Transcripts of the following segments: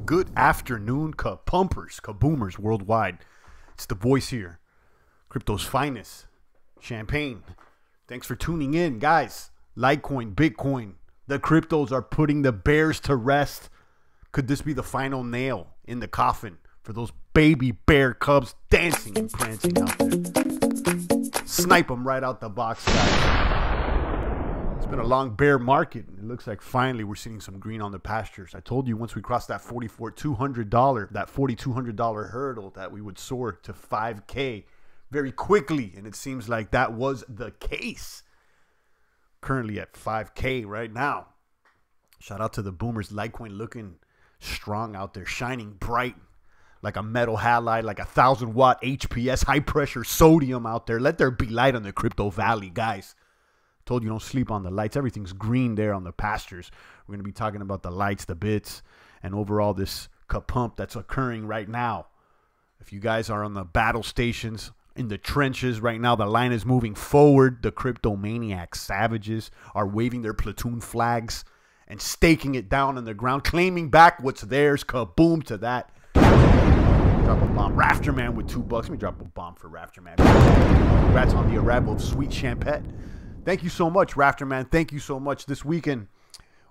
Good afternoon, pumpers, boomers worldwide. It's the voice here, crypto's finest, Champagne. Thanks for tuning in, guys. Litecoin, Bitcoin, the cryptos are putting the bears to rest. Could this be the final nail in the coffin for those baby bear cubs dancing and prancing out there? Snipe them right out the box, guys. It's been a long bear market. It looks like finally we're seeing some green on the pastures. I told you once we crossed that $4,200 hurdle that we would soar to 5K very quickly, and it seems like that was the case. Currently at 5K right now. Shout out to the boomers. Litecoin looking strong out there, shining bright like a metal halide, like a 1,000-watt HPS high pressure sodium out there. Let there be light on the crypto valley, guys. Told you don't sleep on the lights. Everything's green there on the pastures. We're going to be talking about the lights, the bits, and overall this pump that's occurring right now. If you guys are on the battle stations, in the trenches right now, the line is moving forward. The crypto maniacs, savages, are waving their platoon flags and staking it down on the ground, claiming back what's theirs. Kaboom to that. Drop a bomb. Rafterman with $2. Let me drop a bomb for Rafterman. Congrats on the arrival of Sweet Champette. Thank you so much, Rafterman. Thank you so much. This weekend,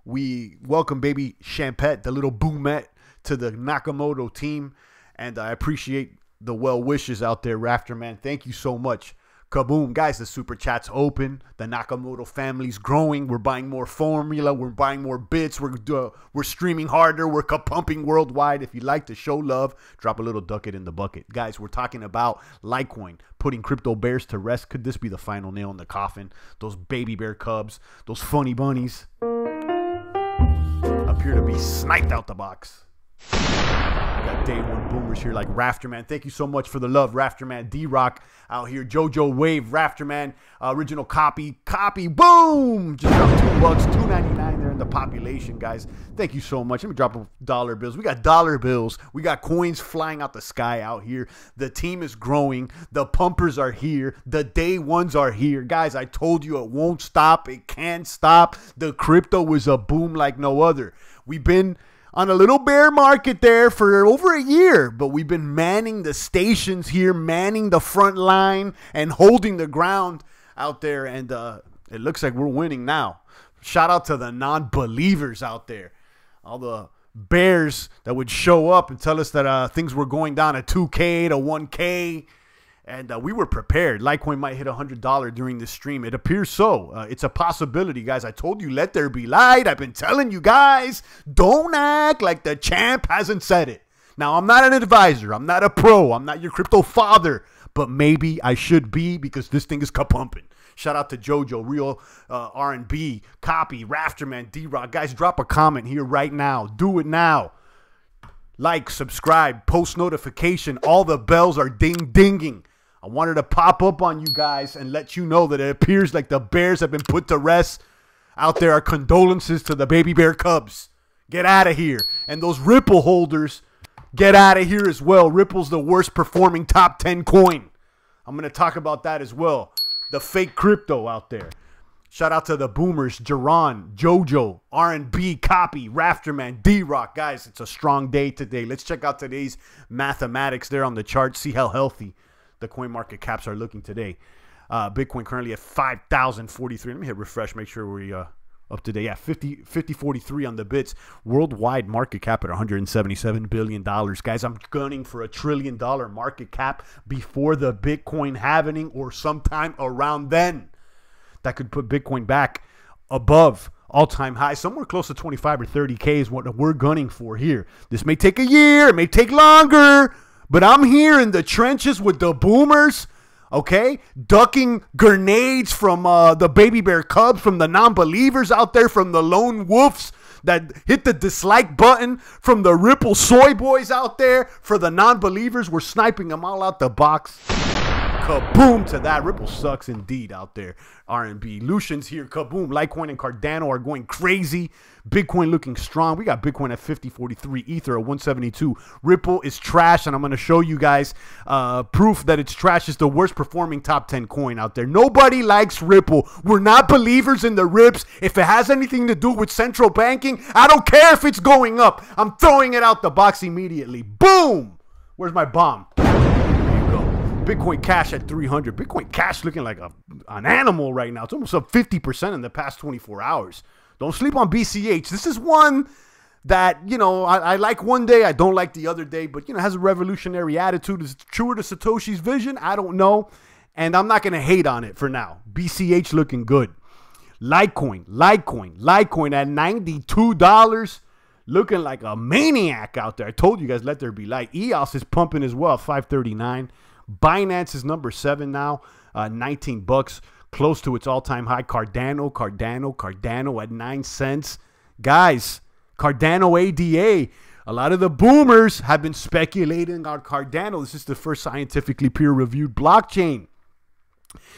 we welcome baby Champette, the little boomette, to the Nakamoto team. And I appreciate the well wishes out there, Rafterman. Thank you so much. Kaboom. Guys, the super chat's open. The Nakamoto family's growing. We're buying more formula. We're buying more bits. We're streaming harder. We're pumping worldwide. If you'd like to show love, drop a little ducat in the bucket. Guys, we're talking about Litecoin, putting crypto bears to rest. Could this be the final nail in the coffin? Those baby bear cubs, those funny bunnies appear to be sniped out the box. Got day one boomers here like Rafterman. Thank you so much for the love, Rafterman. D-Rock out here. Jojo Wave, Rafterman, original copy, boom! Just dropped $2, $2.99 there in the population, guys. Thank you so much. Let me drop dollar bills. We got dollar bills. We got coins flying out the sky out here. The team is growing. The pumpers are here. The day ones are here. Guys, I told you it won't stop. It can't stop. The crypto is a boom like no other. We've been on a little bear market there for over a year, but we've been manning the stations here, manning the front line, and holding the ground out there, and it looks like we're winning now. Shout out to the non-believers out there, all the bears that would show up and tell us that things were going down to 2K to 1K, and we were prepared. Litecoin might hit $100 during this stream. It appears so. It's a possibility, guys. I told you, let there be light. I've been telling you guys, don't act like the champ hasn't said it. Now, I'm not an advisor. I'm not a pro. I'm not your crypto father. But maybe I should be, because this thing is kapumping. Shout out to Jojo, Real R&B, Copy, Rafterman, D-Rock. Guys, drop a comment here right now. Do it now. Like, subscribe, post notification. All the bells are ding-dinging. I wanted to pop up on you guys and let you know that it appears like the bears have been put to rest. Out there, our condolences to the baby bear cubs. Get out of here. And those Ripple holders, get out of here as well. Ripple's the worst performing top 10 coin. I'm going to talk about that as well. The fake crypto out there. Shout out to the boomers, Jaron, Jojo, R&B, Copy, Rafterman, D-Rock. Guys, it's a strong day today. Let's check out today's mathematics there on the chart. See how healthy the coin market caps are looking today. Bitcoin currently at 5,043. Let me hit refresh, make sure we're up to date. Yeah, 50.43 on the bits. Worldwide market cap at $177 billion. Guys, I'm gunning for $1 trillion market cap before the Bitcoin halving or sometime around then. That could put Bitcoin back above all-time high. Somewhere close to 25 or 30K is what we're gunning for here. This may take a year. It may take longer. But I'm here in the trenches with the boomers, okay? Ducking grenades from the baby bear cubs, from the non-believers out there, from the lone wolves that hit the dislike button, from the Ripple soy boys out there. For the non-believers, we're sniping them all out the box. Kaboom to that. Ripple sucks indeed out there. R&B. Lucian's here. Kaboom. Litecoin and Cardano are going crazy. Bitcoin looking strong. We got Bitcoin at 50.43. Ether at 172. Ripple is trash, and I'm going to show you guys proof that it's trash. It's the worst performing top 10 coin out there. Nobody likes Ripple. We're not believers in the rips. If it has anything to do with central banking, I don't care if it's going up. I'm throwing it out the box immediately. Boom. Where's my bomb? Bitcoin Cash at 300. Bitcoin Cash looking like an animal right now. It's almost up 50% in the past 24 hours. Don't sleep on BCH. This is one that, you know, I like one day. I don't like the other day. But, you know, has a revolutionary attitude. Is it truer to Satoshi's vision? I don't know. And I'm not going to hate on it for now. BCH looking good. Litecoin at $92. Looking like a maniac out there. I told you guys, let there be light. EOS is pumping as well, 539. Binance is number 7 now, 19 bucks, close to its all-time high. Cardano at 9 cents. Guys, Cardano ADA, a lot of the boomers have been speculating on Cardano. This is the first scientifically peer-reviewed blockchain.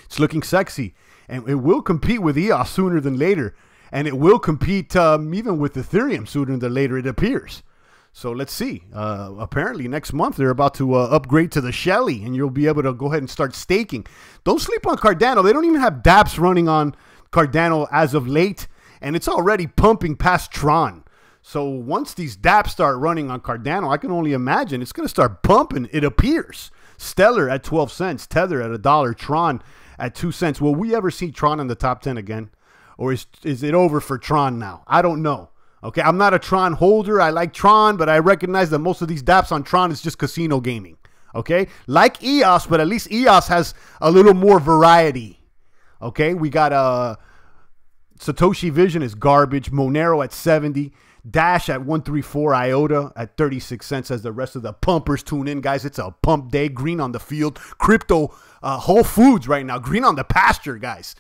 It's looking sexy, and it will compete with EOS sooner than later, and it will compete even with Ethereum sooner than later, it appears. So let's see. Apparently next month they're about to upgrade to the Shelly, and you'll be able to go ahead and start staking. Don't sleep on Cardano. They don't even have dApps running on Cardano as of late, and it's already pumping past Tron. So once these dApps start running on Cardano, I can only imagine it's going to start pumping, it appears. Stellar at 12 cents, Tether at $1, Tron at 2 cents. Will we ever see Tron in the top 10 again? Or is it over for Tron now? I don't know. Okay, I'm not a Tron holder. I like Tron, but I recognize that most of these dApps on Tron is just casino gaming. Okay, like EOS, but at least EOS has a little more variety. Okay, we got Satoshi Vision is garbage. Monero at 70. Dash at 134. IOTA at 36 cents as the rest of the pumpers tune in, guys. It's a pump day. Green on the field. Crypto, Whole Foods right now. Green on the pasture, guys.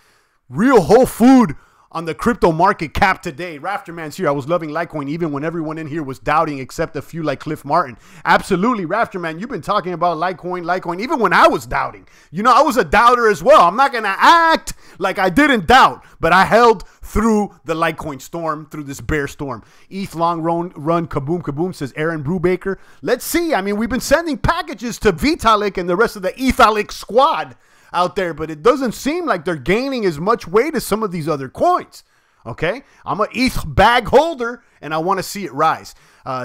Real whole food on the crypto market cap today. Rafterman's here. I was loving Litecoin even when everyone in here was doubting, except a few like Cliff Martin. Absolutely, Rafterman. You've been talking about Litecoin even when I was doubting. You know, I was a doubter as well. I'm not going to act like I didn't doubt, but I held through the Litecoin storm, through this bear storm. ETH long run, kaboom, kaboom, says Aaron Brubaker. Let's see. I mean, we've been sending packages to Vitalik and the rest of the Ethalik squad out there, but it doesn't seem like they're gaining as much weight as some of these other coins. Okay, I'm an ETH bag holder and I want to see it rise.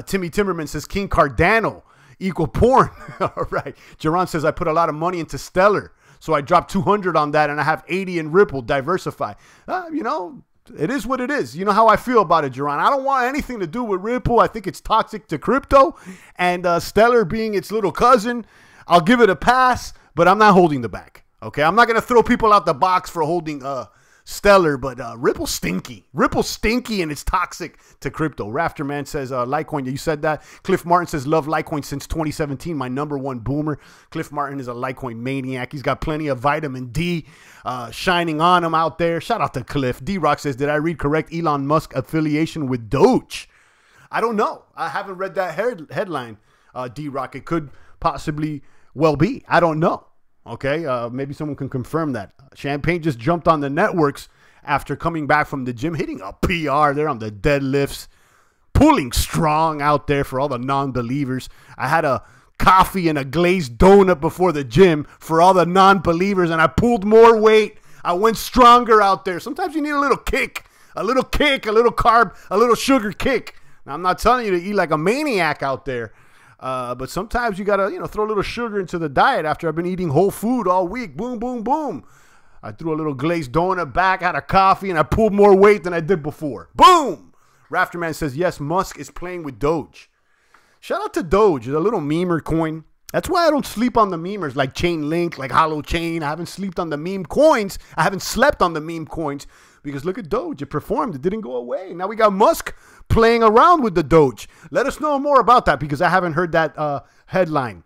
Timmy Timmerman says King Cardano equal porn. All right. Jerron says I put a lot of money into Stellar, so I dropped 200 on that and I have 80 in Ripple. Diversify. You know, it is what it is. You know how I feel about it, Jerron. I don't want anything to do with Ripple. I think it's toxic to crypto, and Stellar being its little cousin, I'll give it a pass, but I'm not holding the bag. Okay, I'm not going to throw people out the box for holding Stellar, but Ripple's stinky. Ripple's stinky and it's toxic to crypto. Rafterman says Litecoin, you said that. Cliff Martin says love Litecoin since 2017, my #1 boomer. Cliff Martin is a Litecoin maniac. He's got plenty of vitamin D shining on him out there. Shout out to Cliff. D-Rock says, did I read correct? Elon Musk affiliation with Doge? I don't know. I haven't read that headline, D-Rock. It could possibly well be. I don't know. Okay, maybe someone can confirm that. Champagne just jumped on the networks after coming back from the gym, hitting a PR. They're on the deadlifts, pulling strong out there for all the non-believers. I had a coffee and a glazed donut before the gym for all the non-believers, and I pulled more weight. I went stronger out there. Sometimes you need a little kick, a little carb, a little sugar kick. Now, I'm not telling you to eat like a maniac out there. But sometimes you got to, you know, throw a little sugar into the diet after I've been eating whole food all week. Boom, boom, boom. I threw a little glazed donut back, had a coffee, and I pulled more weight than I did before. Boom! Rafterman says, yes, Musk is playing with Doge. Shout out to Doge, the little memer coin. That's why I don't sleep on the memers like Chainlink, like Hollow Chain. I haven't slept on the meme coins. I haven't slept on the meme coins because look at Doge. It performed. It didn't go away. Now we got Musk playing around with the Doge. Let us know more about that because I haven't heard that headline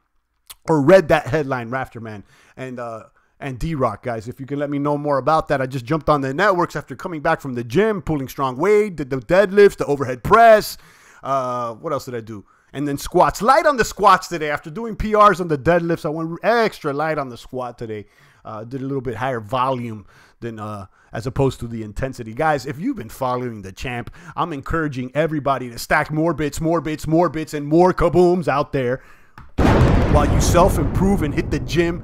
or read that headline, Rafterman and D-Rock, guys. If you can let me know more about that. I just jumped on the networks after coming back from the gym, pulling strong weight, did the deadlifts, the overhead press. What else did I do? And then squats. Light on the squats today. After doing PRs on the deadlifts, I went extra light on the squat today. Did a little bit higher volume than as opposed to the intensity. Guys, if you've been following the champ, I'm encouraging everybody to stack more bits, more bits, more bits, and more kabooms out there while you self-improve and hit the gym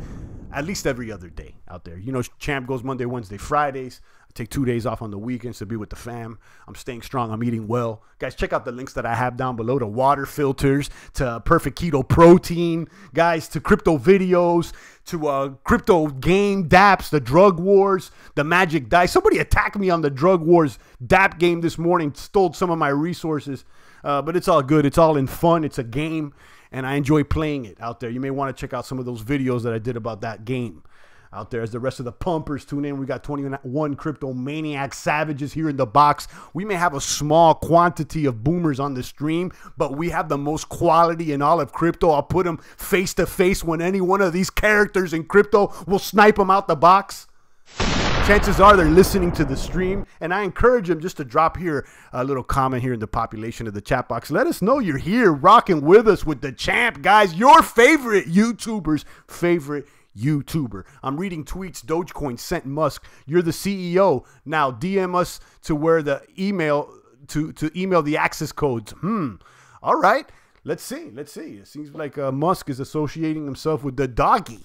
at least every other day out there. You know, champ goes Monday, Wednesday, Fridays. Take 2 days off on the weekends to be with the fam. I'm staying strong. I'm eating well. Guys, check out the links that I have down below to water filters, to perfect keto protein, guys, to crypto videos, to crypto game dApps, the drug wars, the magic dice. Somebody attacked me on the drug wars dApp game this morning, stole some of my resources, but it's all good. It's all in fun. It's a game, and I enjoy playing it out there. You may want to check out some of those videos that I did about that game out there. As the rest of the pumpers tune in, we got 21 crypto maniac savages here in the box. We may have a small quantity of boomers on the stream, but we have the most quality in all of crypto. I'll put them face to face when any one of these characters in crypto will snipe them out the box. Chances are they're listening to the stream, and I encourage them just to drop here a little comment here in the population of the chat box. Let us know you're here rocking with us with the champ, guys. Your favorite YouTuber's favorite YouTuber. I'm reading tweets. Dogecoin sent Musk, "You're the CEO. Now DM us to where the email to email the access codes." All right. Let's see. Let's see. It seems like Musk is associating himself with the doggy.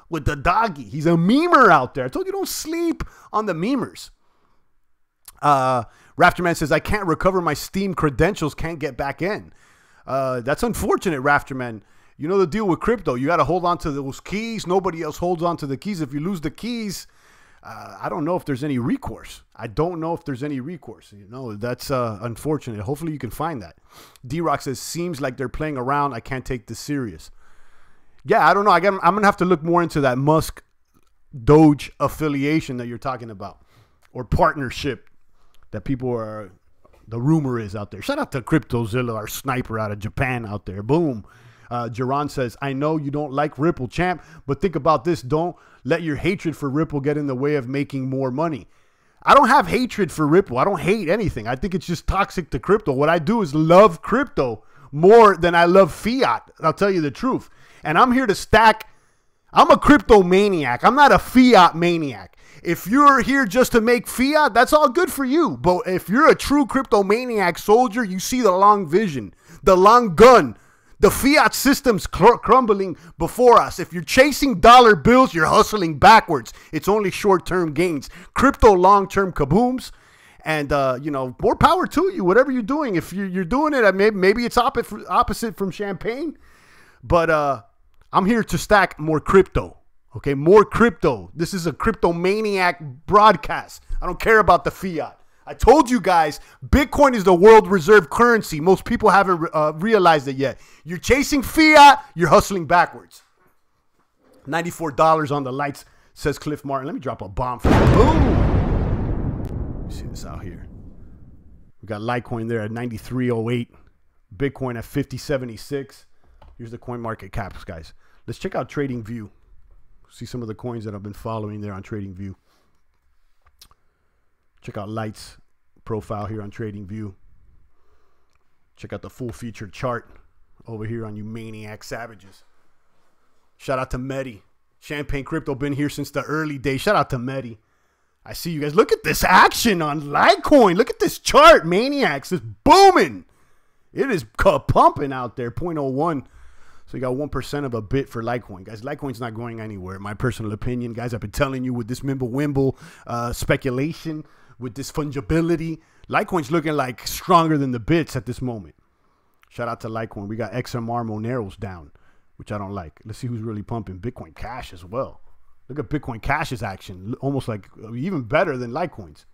With the doggy. He's a memer out there. I told you, don't sleep on the memers. Rafterman says, "I can't recover my Steam credentials. Can't get back in." That's unfortunate, Rafterman. You know the deal with crypto. You got to hold on to those keys. Nobody else holds on to the keys. If you lose the keys, I don't know if there's any recourse. I don't know if there's any recourse. You know, that's unfortunate. Hopefully you can find that. D-Rock says, "Seems like they're playing around. I can't take this serious." Yeah, I don't know. I'm going to have to look more into that Musk Doge affiliation that you're talking about, or partnership that people are, the rumor is out there. Shout out to CryptoZilla, our sniper out of Japan out there. Boom. Jaron says, "I know you don't like Ripple, champ, but think about this. Don't let your hatred for Ripple get in the way of making more money." I don't have hatred for Ripple. I don't hate anything. I think it's just toxic to crypto. What I do is love crypto more than I love fiat. I'll tell you the truth. And I'm here to stack. I'm a crypto maniac. I'm not a fiat maniac. If you're here just to make fiat, that's all good for you. But if you're a true crypto maniac soldier, you see the long vision, the long gun. The fiat system's crumbling before us. If you're chasing dollar bills, you're hustling backwards. It's only short-term gains. Crypto long-term kabooms. And, you know, more power to you, whatever you're doing. If you're doing it, maybe it's opposite from champagne. But I'm here to stack more crypto. Okay, more crypto. This is a crypto maniac broadcast. I don't care about the fiat. I told you guys, Bitcoin is the world reserve currency. Most people haven't realized it yet. You're chasing fiat, you're hustling backwards. $94 on the lights, says Cliff Martin. Let me drop a bomb for you. Boom. Let me see this out here. We got Litecoin there at 93.08. Bitcoin at 50.76. Here's the coin market caps, guys. Let's check out TradingView. See some of the coins that I've been following there on TradingView. Check out Light's profile here on TradingView. Check out the full featured chart over here on you maniac savages. Shout out to Medi. Champagne Crypto been here since the early days. Shout out to Medi. I see you guys. Look at this action on Litecoin. Look at this chart, maniacs. It's booming. It is pumping out there, 0.01. So you got 1% of a bit for Litecoin. Guys, Litecoin's not going anywhere. My personal opinion, guys, I've been telling you with this Mimble-Wimble speculation, with this fungibility, Litecoin's looking like stronger than the bits at this moment. Shout out to Litecoin. We got XMR Moneros down, which I don't like. Let's see who's really pumping. Bitcoin Cash as well. Look at Bitcoin Cash's action. Almost like even better than Litecoin's.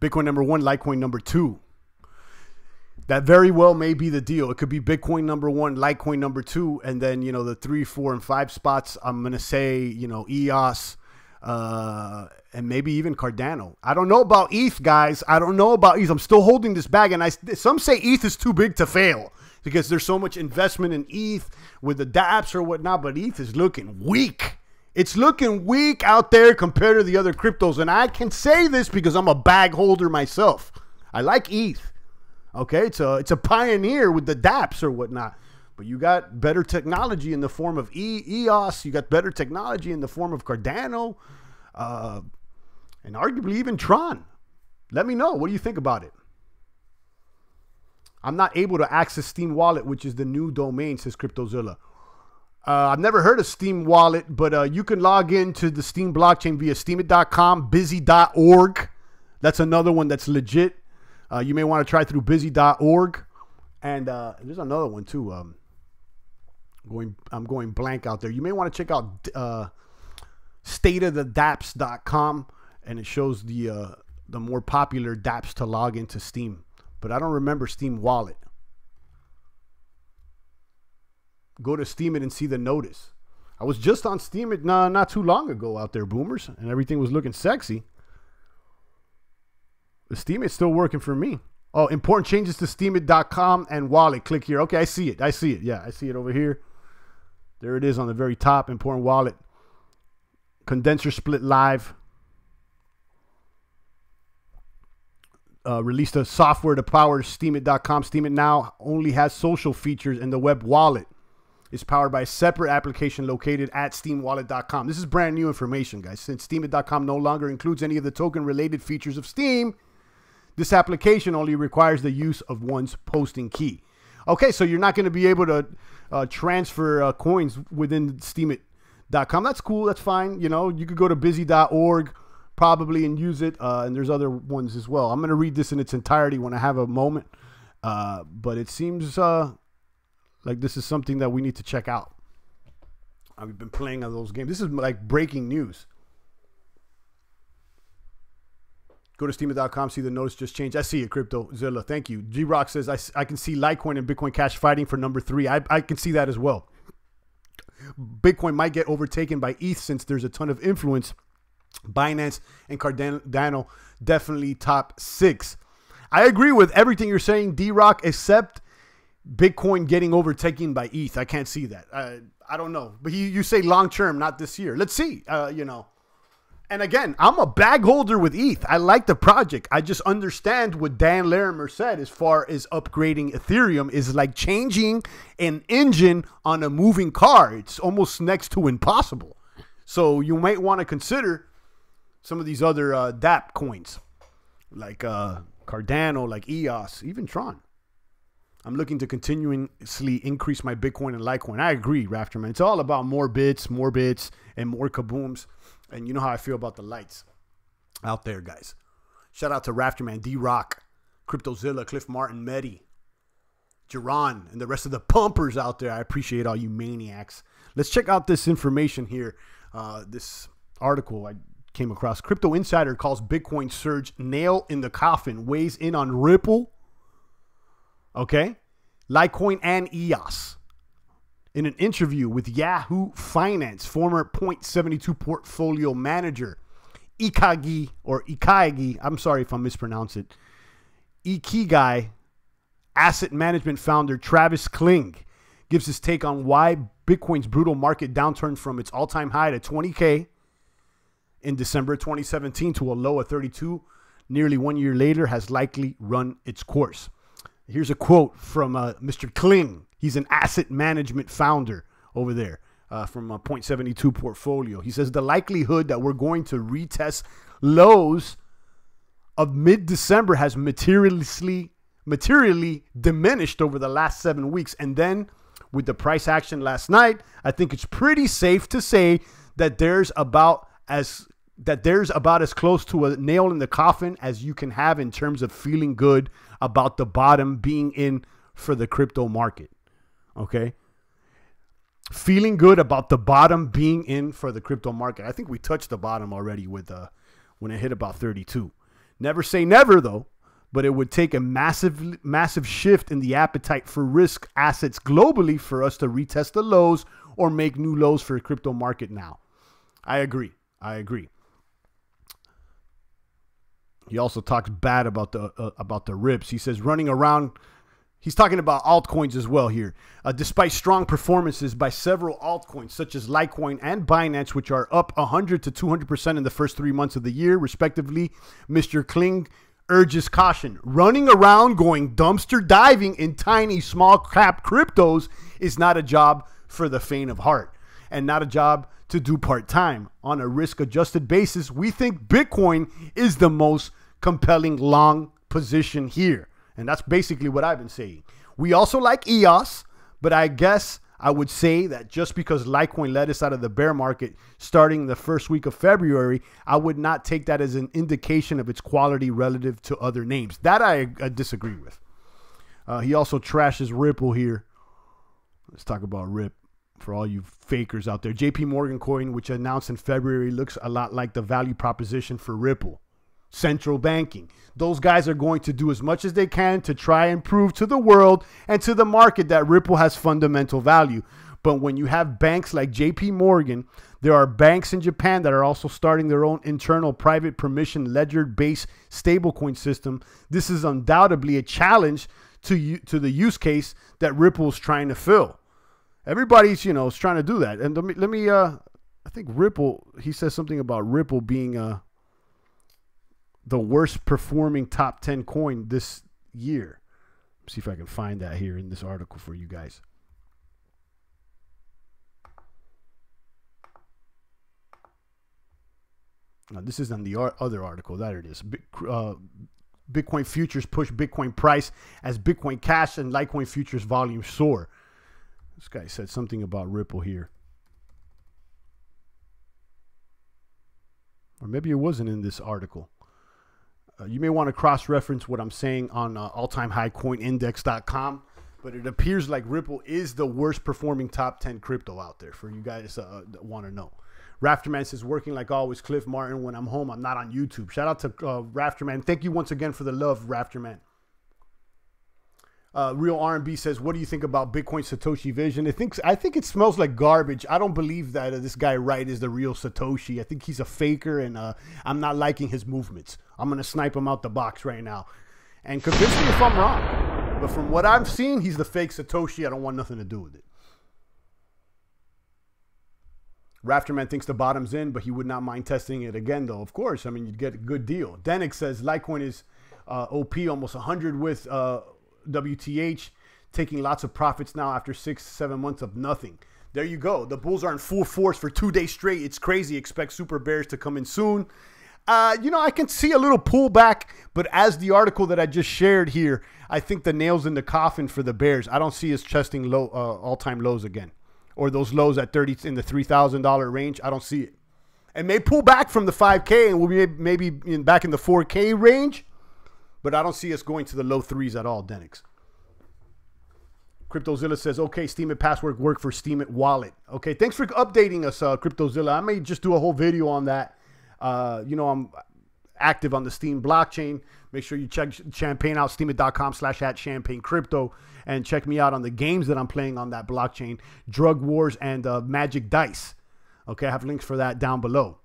Bitcoin number 1, Litecoin number 2. That very well may be the deal. It could be Bitcoin number 1, Litecoin number 2, and then, you know, the 3, 4, and 5 spots, I'm going to say, you know, EOS, and maybe even Cardano. I don't know about ETH, guys. I don't know about ETH. I'm still holding this bag, and some say ETH is too big to fail because there's so much investment in ETH with the dApps or whatnot, but ETH is looking weak. It's looking weak out there compared to the other cryptos, and I can say this because I'm a bag holder myself. I like ETH. Okay, it's a pioneer with the dApps or whatnot. But you got better technology in the form of EOS. You got better technology in the form of Cardano, and arguably even Tron. Let me know. What do you think about it? I'm not able to access Steam Wallet, which is the new domain, says CryptoZilla. I've never heard of Steam Wallet, but you can log into the Steam blockchain via steemit.com, busy.org. That's another one that's legit. You may want to try through busy.org. And there's another one too. I'm going blank out there. You may want to check out stateofthedapps.com, and it shows the more popular dApps to log into Steam. But I don't remember Steam Wallet. Go to Steemit and see the notice. I was just on Steemit not too long ago out there, boomers, and everything was looking sexy. The Steemit's still working for me. Oh, important changes to steemit.com and wallet. Click here. Okay, I see it. Yeah, I see it over here. There it is on the very top. Important wallet. Condenser split live. Released a software to power steemit.com. Steemit now only has social features, and the web wallet is powered by a separate application located at steamwallet.com. This is brand new information, guys. Since steemit.com no longer includes any of the token-related features of Steam, this application only requires the use of one's posting key. Okay, so you're not going to be able to transfer coins within steemit.com. That's cool. That's fine. You know, you could go to busy.org probably and use it. And there's other ones as well. I'm going to read this in its entirety when I have a moment. But it seems like this is something that we need to check out. I've been playing on those games. This is like breaking news. Go to steemit.com, see the notice just changed. I see it, CryptoZilla. Thank you. G-Rock says, I can see Litecoin and Bitcoin Cash fighting for number 3. I can see that as well. Bitcoin might get overtaken by ETH since there's a ton of influence. Binance and Cardano definitely top 6. I agree with everything you're saying, D-Rock, except Bitcoin getting overtaken by ETH. I can't see that. I don't know. But you say long-term, not this year. Let's see, you know. And again, I'm a bag holder with ETH. I like the project. I just understand what Dan Larimer said as far as upgrading Ethereum is like changing an engine on a moving car. It's almost next to impossible. So you might want to consider some of these other dApp coins like Cardano, like EOS, even Tron. I'm looking to continuously increase my Bitcoin and Litecoin. I agree, Rafterman. It's all about more bits, and more kabooms. And you know how I feel about the lights out there, guys. Shout out to Rafterman, D-Rock, CryptoZilla, Cliff Martin, Medi, Jerron, and the rest of the pumpers out there. I appreciate all you maniacs. Let's check out this information here. This article I came across. Crypto Insider calls Bitcoin surge nail in the coffin, weighs in on Ripple. Okay. Litecoin and EOS. In an interview with Yahoo Finance, former Point72 portfolio manager Ikigai, I'm sorry if I mispronounce it, Ikigai asset management founder Travis Kling gives his take on why Bitcoin's brutal market downturn from its all-time high to 20K in December 2017 to a low of 32 nearly 1 year later has likely run its course. Here's a quote from Mr. Kling. He's an asset management founder over there from a Point72 portfolio. He says the likelihood that we're going to retest lows of mid-December has materially diminished over the last 7 weeks. And then with the price action last night, I think it's pretty safe to say that there's about as close to a nail in the coffin as you can have in terms of feeling good about the bottom being in for the crypto market. Okay. Feeling good about the bottom being in for the crypto market. I think we touched the bottom already with when it hit about 32. Never say never though, but it would take a massive shift in the appetite for risk assets globally for us to retest the lows or make new lows for the crypto market now. I agree. He also talks bad about the rips. He says running around. He's talking about altcoins as well here. Despite strong performances by several altcoins such as Litecoin and Binance, which are up 100 to 200% in the first 3 months of the year, respectively, Mr. Kling urges caution. Running around going dumpster diving in tiny small cap cryptos is not a job for the faint of heart and not a job to do part-time. On a risk-adjusted basis, we think Bitcoin is the most compelling long position here. And that's basically what I've been saying. We also like EOS, but I guess I would say that just because Litecoin led us out of the bear market starting the first week of February, I would not take that as an indication of its quality relative to other names. That I disagree with. He also trashes Ripple here. Let's talk about Rip for all you fakers out there. JP Morgan coin, which announced in February, looks a lot like the value proposition for Ripple. Central banking. Those guys are going to do as much as they can to try and prove to the world and to the market that Ripple has fundamental value. But when you have banks like JP Morgan, there are banks in Japan that are also starting their own internal private permission ledger-based stablecoin system. This is undoubtedly a challenge to the use case that Ripple's trying to fill. Everybody's, you know, is trying to do that. And let me I think Ripple, he says something about Ripple being the worst performing top 10 coin this year. Let's see if I can find that here in this article for you guys. Now, this is on the other article. There it is. Bitcoin futures push Bitcoin price as Bitcoin Cash and Litecoin futures volume soar. This guy said something about Ripple here. Or maybe it wasn't in this article. You may want to cross-reference what I'm saying on alltimehighcoinindex.com, but it appears like Ripple is the worst performing top 10 crypto out there for you guys that want to know. Rafterman says, working like always, Cliff Martin. When I'm home, I'm not on YouTube. Shout out to Rafterman. Thank you once again for the love, Rafterman. Real R&B says, what do you think about Bitcoin Satoshi Vision? I think it smells like garbage. I don't believe that this guy Wright is the real Satoshi. I think he's a faker, and I'm not liking his movements. I'm going to snipe him out the box right now. And convince me if I'm wrong. But from what I've seen, he's the fake Satoshi. I don't want nothing to do with it. Rafterman thinks the bottom's in, but he would not mind testing it again, though. Of course, I mean, you'd get a good deal. Denix says, Litecoin is OP, almost 100 with WTH, taking lots of profits now after 6-7 months of nothing. There you go. The bulls are in full force for 2 days straight. It's crazy. Expect super bears to come in soon. You know, I can see a little pullback, but as the article that I just shared here, I think the nail's in the coffin for the bears. I don't see us testing low, all-time lows again, or those lows at 30 in the $3,000 range. I don't see it. It may pull back from the 5K and we'll be maybe back in the 4K range, but I don't see us going to the low threes at all, Denix. CryptoZilla says, okay, Steemit password work for Steemit wallet. Okay, thanks for updating us, CryptoZilla. I may just do a whole video on that. You know, I'm active on the Steem blockchain. Make sure you check Champagne out, steemit.com/@champagnecrypto, and check me out on the games that I'm playing on that blockchain, Drug Wars and Magic Dice. Okay, I have links for that down below.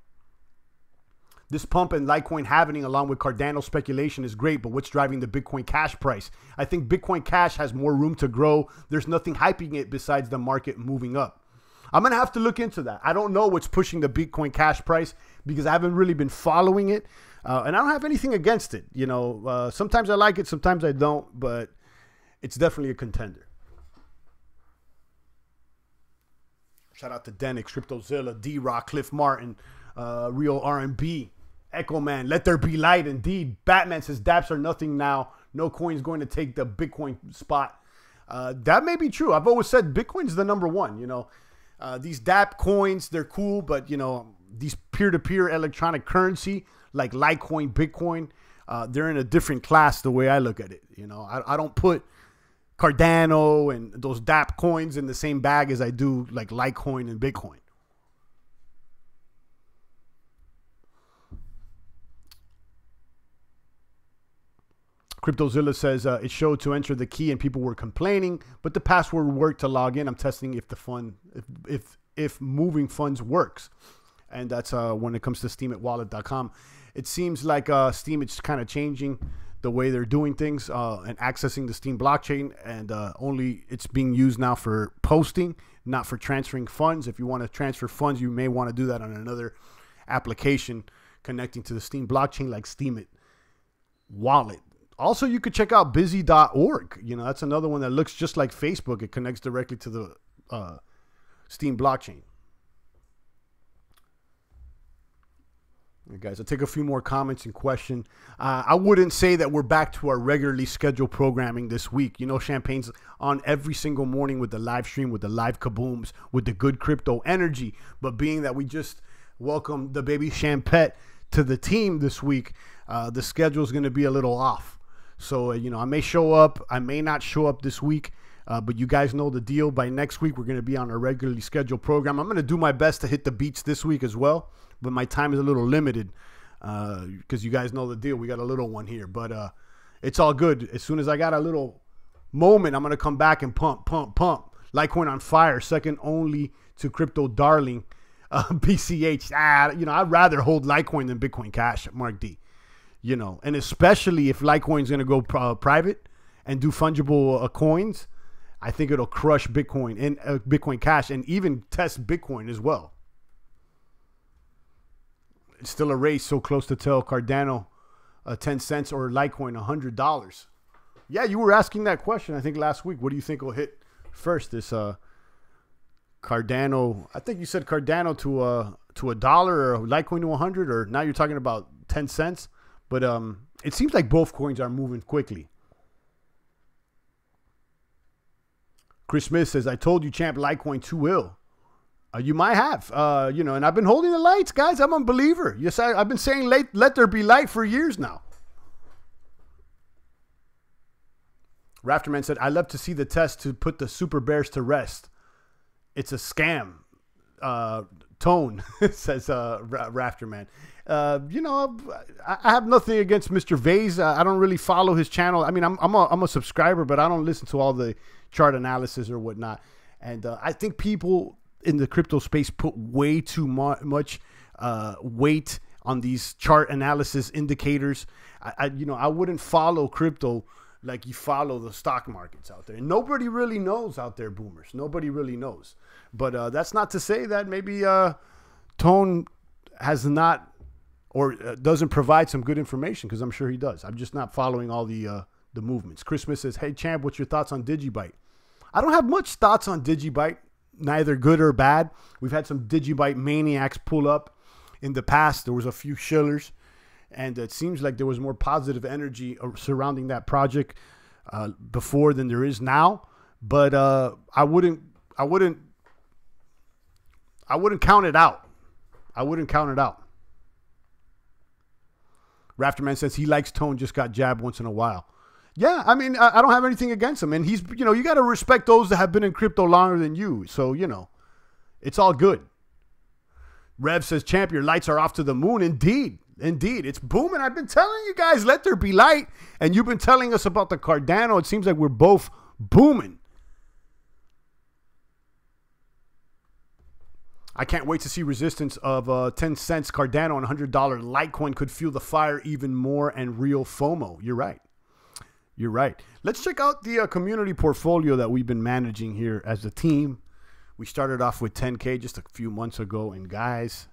This pump in Litecoin happening along with Cardano speculation is great, but what's driving the Bitcoin Cash price? I think Bitcoin Cash has more room to grow. There's nothing hyping it besides the market moving up. I'm going to have to look into that. I don't know what's pushing the Bitcoin Cash price because I haven't really been following it. And I don't have anything against it. You know, sometimes I like it, sometimes I don't, but it's definitely a contender. Shout out to Denix, CryptoZilla, D-Rock, Cliff Martin, Real R&B, Echo Man, Let There Be Light. Indeed, Batman says dApps are nothing now. No coin's going to take the Bitcoin spot. That may be true. I've always said Bitcoin's the #1, you know. These dApp coins, they're cool, but, you know, these peer-to-peer electronic currency like Litecoin, Bitcoin, they're in a different class the way I look at it. You know, I don't put Cardano and those dApp coins in the same bag as I do like Litecoin and Bitcoin. CryptoZilla says it showed to enter the key and people were complaining, but the password worked to log in. I'm testing if the fund, if moving funds works, and that's when it comes to steemitwallet.com. It seems like Steem is kind of changing the way they're doing things and accessing the Steem blockchain, and only it's being used now for posting, not for transferring funds. If you want to transfer funds, you may want to do that on another application connecting to the Steem blockchain like Steemit. wallet. Also, you could check out busy.org. You know, that's another one that looks just like Facebook. It connects directly to the Steam blockchain. Right, guys, I'll take a few more comments and questions. I wouldn't say that we're back to our regularly scheduled programming this week. You know, Champagne's on every single morning with the live stream, with the live kabooms, with the good crypto energy. But being that we just welcomed the baby Champette to the team this week, the schedule is going to be a little off. So, you know, I may show up. I may not show up this week. But you guys know the deal. By next week, we're going to be on a regularly scheduled program. I'm going to do my best to hit the beats this week as well. But my time is a little limited because you guys know the deal. We got a little one here. But it's all good. As soon as I got a little moment, I'm going to come back and pump. Litecoin on fire, second only to crypto darling BCH. You know, I'd rather hold Litecoin than Bitcoin Cash, Mark D. You know, and especially if Litecoin's going to go private and do fungible coins, I think it'll crush Bitcoin and Bitcoin Cash and even test Bitcoin as well. It's still a race, so close to tell Cardano 10 cents or Litecoin $100. Yeah, you were asking that question, I think, last week. What do you think will hit first? This Cardano, I think you said Cardano to $1 or Litecoin to 100, or now you're talking about 10 cents. But it seems like both coins are moving quickly. Chris Smith says, I told you, champ, Litecoin too ill. You might have, you know, and I've been holding the lights, guys. I'm a believer. Yes, I've been saying let there be light for years now. Rafterman said, I love to see the test to put the super bears to rest. It's a scam. Tone, says Rafterman. You know, I have nothing against Mr. Vase. I don't really follow his channel. I mean, I'm a subscriber, but I don't listen to all the chart analysis or whatnot. And I think people in the crypto space put way too much weight on these chart analysis indicators. You know, I wouldn't follow crypto like you follow the stock markets out there. And nobody really knows out there, boomers. Nobody really knows. But that's not to say that maybe Tone has not or doesn't provide some good information, because I'm sure he does. I'm just not following all the movements. Christmas says, hey, champ, what's your thoughts on Digibyte? I don't have much thoughts on Digibyte, neither good or bad. We've had some Digibyte maniacs pull up in the past. There was a few shillers, and it seems like there was more positive energy surrounding that project before than there is now. But I wouldn't count it out. I wouldn't count it out. Rafterman says he likes Tone, just got jabbed once in a while. Yeah, I mean, I don't have anything against him. And he's, you know, you got to respect those that have been in crypto longer than you. So, you know, it's all good. Rev says, champ, your lights are off to the moon. Indeed. Indeed. It's booming. I've been telling you guys, let there be light. And you've been telling us about the Cardano. It seems like we're both booming. I can't wait to see resistance of 10 cents Cardano and $100 Litecoin could fuel the fire even more and real FOMO. You're right. You're right. Let's check out the community portfolio that we've been managing here as a team. We started off with 10K just a few months ago. And guys,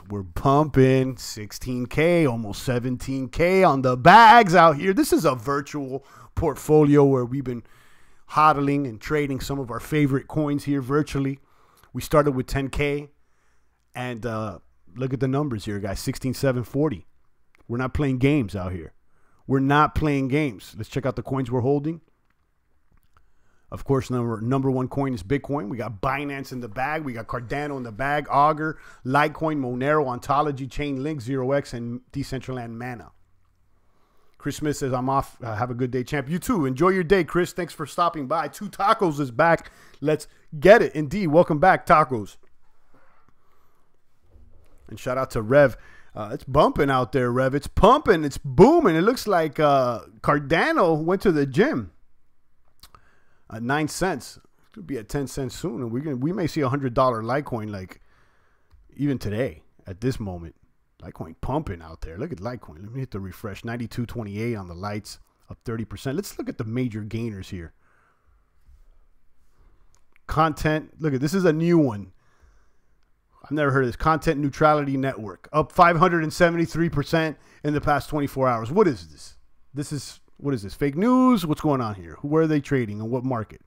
we're pumping 16K, almost 17K on the bags out here. This is a virtual portfolio where we've been hodling and trading some of our favorite coins here virtually. We started with 10K, and look at the numbers here, guys. 16,740. We're not playing games out here. We're not playing games. Let's check out the coins we're holding. Of course, number one coin is Bitcoin. We got Binance in the bag. We got Cardano in the bag. Augur, Litecoin, Monero, Ontology, Chainlink, 0x, and Decentraland Mana. Chris Smith says, I'm off. Have a good day, champ. You too. Enjoy your day, Chris. Thanks for stopping by. Two Tacos is back. Let's get it. Indeed. Welcome back, Tacos. And shout out to Rev. It's bumping out there, Rev. It's pumping. It's booming. It looks like Cardano went to the gym. 9 cents. It could be at 10 cents soon. And we may see $100 Litecoin like even today at this moment. Litecoin pumping out there. Look at Litecoin. Let me hit the refresh. 92.28 on the lights, up 30%. Let's look at the major gainers here. Content. Look at this is a new one. I've never heard of this. Content Neutrality Network. Up 573% in the past 24 hours. What is this? What is this? Fake news? What's going on here? Where are they trading? On what market?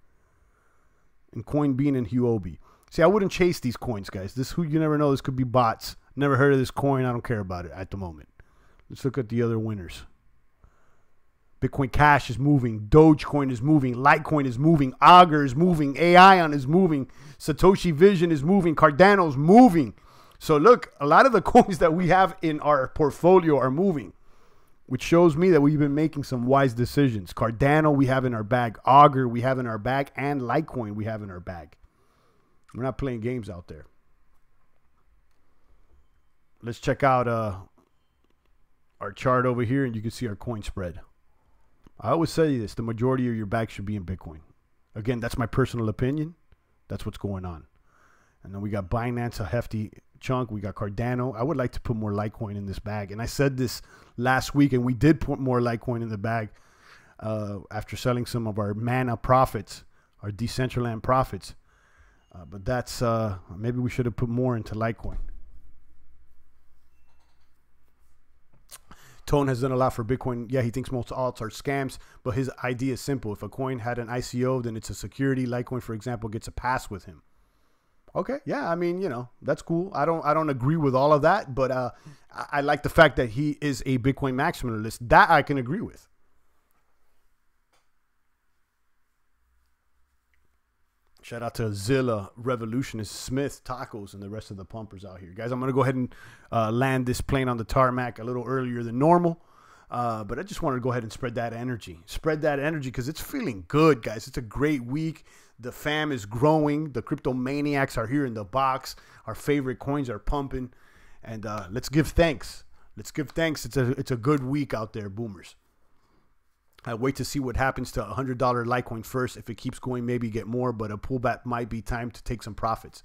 In Coinbean and Huobi. See, I wouldn't chase these coins, guys. You never know. This could be bots. Never heard of this coin. I don't care about it at the moment. Let's look at the other winners. Bitcoin Cash is moving. Dogecoin is moving. Litecoin is moving. Augur is moving. AION is moving. Satoshi Vision is moving. Cardano's moving. So look, a lot of the coins that we have in our portfolio are moving, which shows me that we've been making some wise decisions. Cardano we have in our bag. Augur we have in our bag. And Litecoin we have in our bag. We're not playing games out there. Let's check out our chart over here, and you can see our coin spread. I always say this, the majority of your bag should be in Bitcoin. Again, that's my personal opinion. That's what's going on. And then we got Binance, a hefty chunk. We got Cardano. I would like to put more Litecoin in this bag. And I said this last week, and we did put more Litecoin in the bag after selling some of our Mana profits, our Decentraland profits. But that's, maybe we should have put more into Litecoin. Tone has done a lot for Bitcoin. Yeah, he thinks most alts are scams, but his idea is simple. If a coin had an ICO, then it's a security. Litecoin, for example, gets a pass with him. Okay, yeah, I mean, you know, that's cool. I don't agree with all of that, but I like the fact that he is a Bitcoin maximalist. That I can agree with. Shout out to Zilla, Revolutionist, Smith, Tacos, and the rest of the pumpers out here. Guys, I'm going to go ahead and land this plane on the tarmac a little earlier than normal. But I just wanted to go ahead and spread that energy. Spread that energy because it's feeling good, guys. It's a great week. The fam is growing. The crypto maniacs are here in the box. Our favorite coins are pumping. And let's give thanks. Let's give thanks. It's a good week out there, boomers. I wait to see what happens to $100 Litecoin first. If it keeps going, maybe get more, but a pullback might be time to take some profits.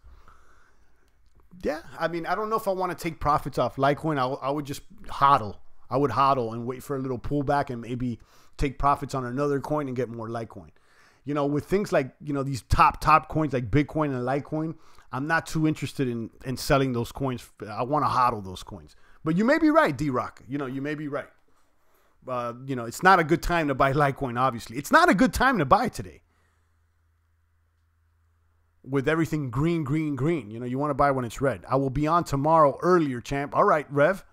Yeah, I mean, I don't know if I want to take profits off Litecoin. I would just hodl. I would hodl and wait for a little pullback and maybe take profits on another coin and get more Litecoin. You know, with things like, you know, these top coins like Bitcoin and Litecoin, I'm not too interested in selling those coins. I want to hodl those coins. But you may be right, D-Rock. You know, you may be right. You know, it's not a good time to buy Litecoin, obviously. It's not a good time to buy today. With everything green. You know, you want to buy when it's red. I will be on tomorrow earlier, champ. All right, Rev.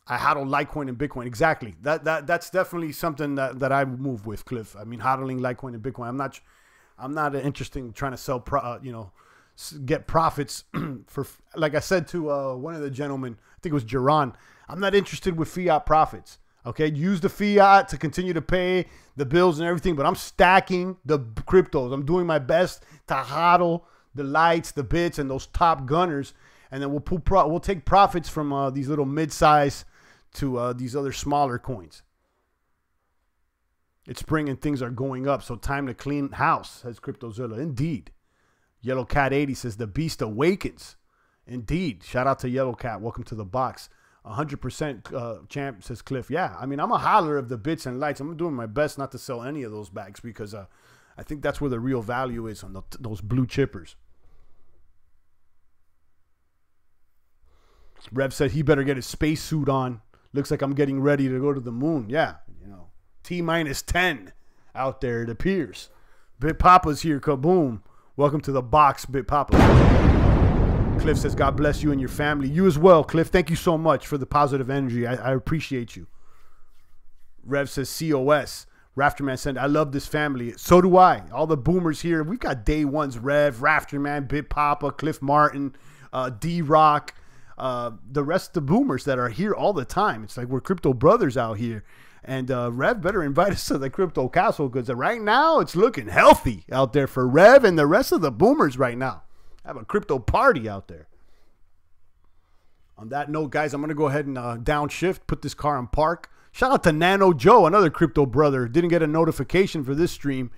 I hodl Litecoin and Bitcoin. Exactly. That's definitely something that I move with, Cliff. I mean, hodling Litecoin and Bitcoin. I'm not interested in trying to sell, you know, get profits for, like I said to one of the gentlemen, I think it was Jaron, I'm not interested with fiat profits. Okay, use the fiat to continue to pay the bills and everything, but I'm stacking the cryptos. I'm doing my best to hodl the lights, the bits, and those top gunners, and then we'll take profits from these little mid-size to these other smaller coins. It's spring and things are going up, so time to clean house, says CryptoZilla. Indeed. Yellow Cat 80 says the beast awakens. Indeed. Shout out to Yellow Cat. Welcome to the box. 100% champ, says Cliff. Yeah, I mean, I'm a holler of the bits and lights. I'm doing my best not to sell any of those bags because I think that's where the real value is on those blue chippers. Rev said he better get his spacesuit on. Looks like I'm getting ready to go to the moon. Yeah, you know, T-10 out there, it appears. Bit Papa's here. Kaboom. Welcome to the box, Bit Papa. Cliff says, God bless you and your family. You as well, Cliff. Thank you so much for the positive energy. I appreciate you. Rev says, COS. Rafterman said, I love this family. So do I. All the boomers here. We've got day ones, Rev, Rafterman, Bit Papa, Cliff Martin, D-Rock, the rest of the boomers that are here all the time. It's like we're crypto brothers out here. And Rev better invite us to the Crypto Castle because right now it's looking healthy out there for Rev and the rest of the boomers right now. Have a crypto party out there. On that note, guys, I'm going to go ahead and downshift, put this car in park. Shout out to Nano Joe, another crypto brother. Didn't get a notification for this stream,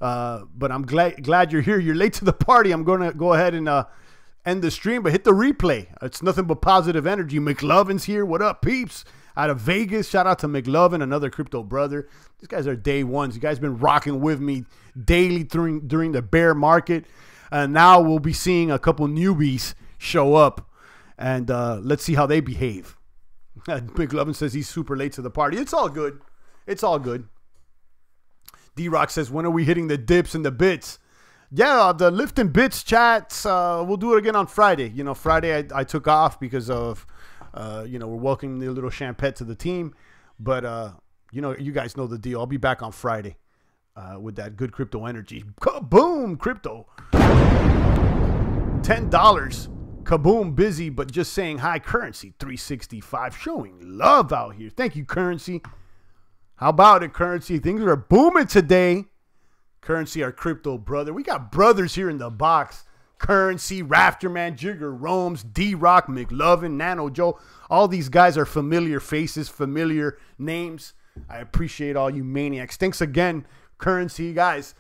but I'm glad you're here. You're late to the party. I'm going to go ahead and end the stream, but hit the replay. It's nothing but positive energy. McLovin's here. What up, peeps? out of Vegas. Shout out to McLovin, another crypto brother. These guys are day ones. You guys been rocking with me daily during the bear market. And now we'll be seeing a couple newbies show up. And let's see how they behave. McLovin says he's super late to the party. It's all good. It's all good. D-Rock says, when are we hitting the dips and the bits? Yeah, the lift and bits chats, we'll do it again on Friday. You know, Friday I took off because of, you know, we're welcoming the little Champette to the team. But, you know, you guys know the deal. I'll be back on Friday with that good crypto energy. Kaboom, crypto. $10. Kaboom, busy, but just saying hi. Currency 365, showing love out here. Thank you, Currency. How about it, Currency? Things are booming today. Currency, our crypto brother. We got brothers here in the box. Currency, Rafterman, Jigger Rome's, D-Rock, McLovin, Nano Joe. All these guys are familiar faces, familiar names. I appreciate all you maniacs. Thanks again, Currency. Guys,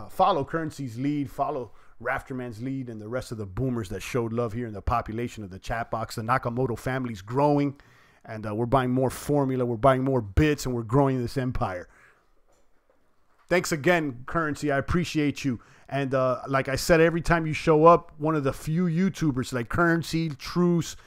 follow Currency's lead. Follow Rafterman's lead and the rest of the boomers that showed love here in the population of the chat box. The Nakamoto family's growing. And we're buying more formula, we're buying more bits, and we're growing this empire. Thanks again, Currency. I appreciate you. And like I said, every time you show up, one of the few YouTubers like Currency, Truce,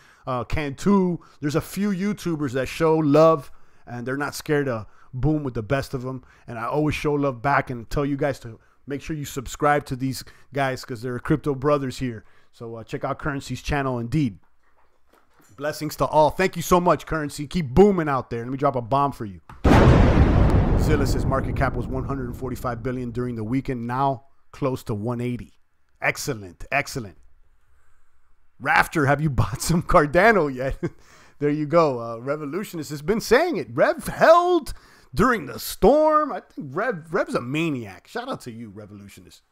Cantu, there's a few YouTubers that show love, and they're not scared to boom with the best of them. And I always show love back and tell you guys to make sure you subscribe to these guys because they're crypto brothers here. So check out Currency's channel indeed. Blessings to all. Thank you so much, Currency. Keep booming out there. Let me drop a bomb for you. Zilla says market cap was 145 billion during the weekend. Now close to 180. Excellent. Excellent. Rafter, have you bought some Cardano yet? There you go. Revolutionist has been saying it. Rev held during the storm. I think Rev's a maniac. Shout out to you, Revolutionist.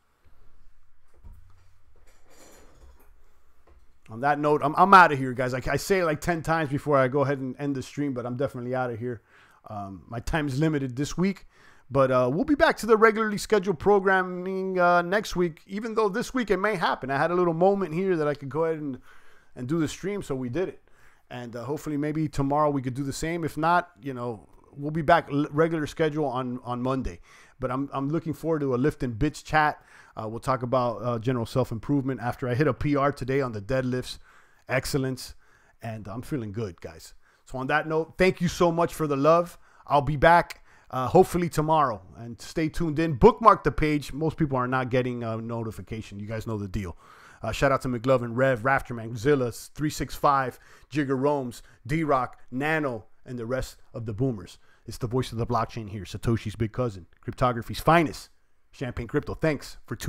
On that note, I'm out of here, guys. I say it like 10 times before I go ahead and end the stream, but I'm definitely out of here. My time's limited this week, but we'll be back to the regularly scheduled programming next week, even though this week it may happen. I had a little moment here that I could go ahead and do the stream, so we did it. And hopefully maybe tomorrow we could do the same. If not, you know, we'll be back regular schedule on Monday. But I'm looking forward to a Lift and Bits chat. We'll talk about general self-improvement after I hit a PR today on the deadlifts. Excellence. And I'm feeling good, guys. So on that note, thank you so much for the love. I'll be back hopefully tomorrow. And stay tuned in. Bookmark the page. Most people are not getting a notification. You guys know the deal. Shout out to McLovin, Rev, Rafterman, Zillas, 365, Jigger Rome's, D-Rock, Nano, and the rest of the boomers. It's the voice of the blockchain here. Satoshi's big cousin. Cryptography's finest. Champagne Crypto. Thanks for tuning in.